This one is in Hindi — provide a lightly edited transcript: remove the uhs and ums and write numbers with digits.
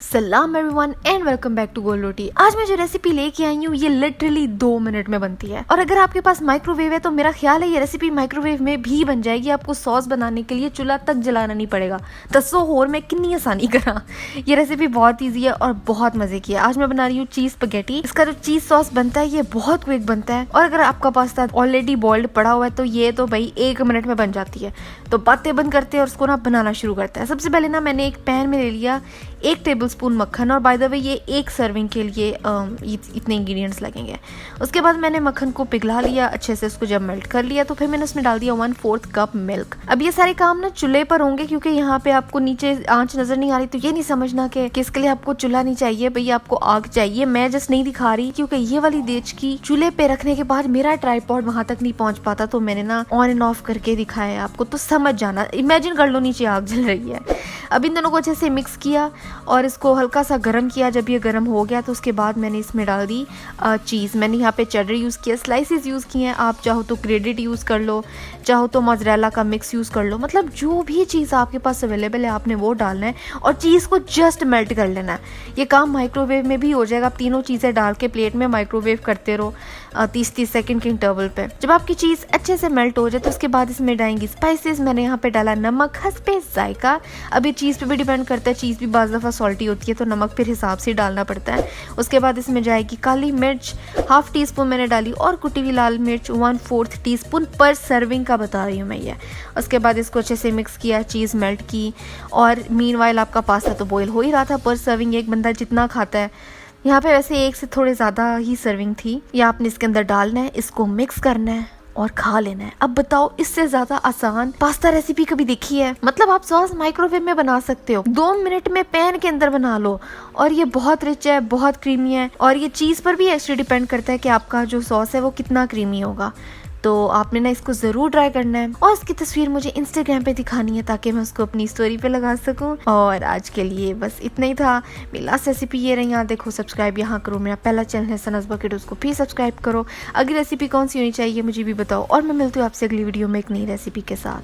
सलाम everyone and welcome back to Gol Roti. आज मैं जो रेसिपी लेके आई हूँ ये लिटरली 2 मिनट में बनती है और अगर आपके पास माइक्रोवेव है तो मेरा ख्याल है ये रेसिपी माइक्रोवेव में भी बन जाएगी। आपको सॉस बनाने के लिए चूल्हा तक जलाना नहीं पड़ेगा। दसो होर में कितनी आसानी करा। ये रेसिपी बहुत ईजी है और बहुत मजे की है। आज मैं बना रही हूँ चीज स्पैगेटी। इसका जो चीज सॉस बनता है ये बहुत क्विक बनता है और अगर आपका पास्ता ऑलरेडी बॉइल्ड पड़ा हुआ है तो ये तो भाई 1 मिनट में बन जाती है। तो बातें बंद करते हैं और उसको ना बनाना शुरू करते हैं। सबसे पहले ना मैंने एक पैन में ले लिया 1 टेबलस्पून मक्खन और बाय द वे ये 1 सर्विंग के लिए इतने इंग्रेडिएंट्स लगेंगे। उसके बाद मैंने मक्खन को पिघला लिया अच्छे से, उसको जब मेल्ट कर लिया तो फिर मैंने उसमें डाल दिया 1/4 कप मिल्क। अब ये सारे काम ना चूल्हे पर होंगे क्योंकि यहाँ पे आपको नीचे आंच नजर नहीं आ रही तो ये नहीं समझना कि इसके लिए आपको चूल्हा नहीं चाहिए, भैया आपको आग चाहिए। मैं जस्ट नहीं दिखा रही क्योंकि ये वाली देचकी चूल्हे पे रखने के बाद मेरा ट्राइपॉड वहां तक नहीं पहुंच पाता तो मैंने ना ऑन एंड ऑफ करके दिखाया है आपको, तो समझ जाना। इमेजिन कर लो नीचे आग जल रही है। अब इन दोनों को अच्छे से मिक्स किया और इसको हल्का सा गर्म किया। जब ये गर्म हो गया तो उसके बाद मैंने इसमें डाल दी चीज़। मैंने यहाँ पे चेडर यूज़ किया, स्लाइसेस यूज़ किए हैं। आप चाहो तो ग्रेडेड यूज़ कर लो, चाहो तो मोज़रेला का मिक्स यूज़ कर लो। मतलब जो भी चीज़ आपके पास अवेलेबल है आपने वो डालना है और चीज़ को जस्ट मेल्ट कर लेना है। ये काम माइक्रोवेव में भी हो जाएगा। आप तीनों चीज़ें डाल के प्लेट में माइक्रोवेव करते रहो 30-30 सेकेंड के इंटरवल पे। जब आपकी चीज़ अच्छे से मेल्ट हो जाए तो उसके बाद इसमें डालेंगी स्पाइसेस। मैंने यहाँ पे डाला नमक हस्बे जायका। अब ये चीज़ पे भी डिपेंड करता है, चीज़ भी बाज़ दफ़ा सॉल्टी होती है तो नमक फिर हिसाब से डालना पड़ता है। उसके बाद इसमें जाएगी काली मिर्च 1/2 टीस्पून मैंने डाली और कुटी हुई लाल मिर्च 1/4 टीस्पून पर सर्विंग का बता रही हूँ मैं ये। उसके बाद इसको अच्छे से मिक्स किया, चीज़ मेल्ट की और मीनवाइल आपका पास्ता तो बॉईल हो ही रहा था। पर सर्विंग एक बंदा जितना खाता है, यहाँ पे वैसे 1 से थोड़े ज़्यादा ही सर्विंग थी। ये आपने इसके अंदर डालना है, इसको मिक्स करना है और खा लेना है। अब बताओ इससे ज्यादा आसान पास्ता रेसिपी कभी देखी है? मतलब आप सॉस माइक्रोवेव में बना सकते हो, 2 मिनट में पैन के अंदर बना लो और ये बहुत रिच है, बहुत क्रीमी है और ये चीज़ पर भी एक्चुअली डिपेंड करता है कि आपका जो सॉस है वो कितना क्रीमी होगा। तो आपने ना इसको ज़रूर ट्राई करना है और इसकी तस्वीर मुझे इंस्टाग्राम पे दिखानी है ताकि मैं उसको अपनी स्टोरी पे लगा सकूं। और आज के लिए बस इतना ही था। मेरी लास्ट रेसिपी ये रही। यहाँ देखो, सब्सक्राइब यहाँ करो। मेरा पहला चैनल है सनस बकेट, उसको भी सब्सक्राइब करो। अगली रेसिपी कौन सी होनी चाहिए मुझे भी बताओ और मैं मिलती हूँ आपसे अगली वीडियो में एक नई रेसिपी के साथ।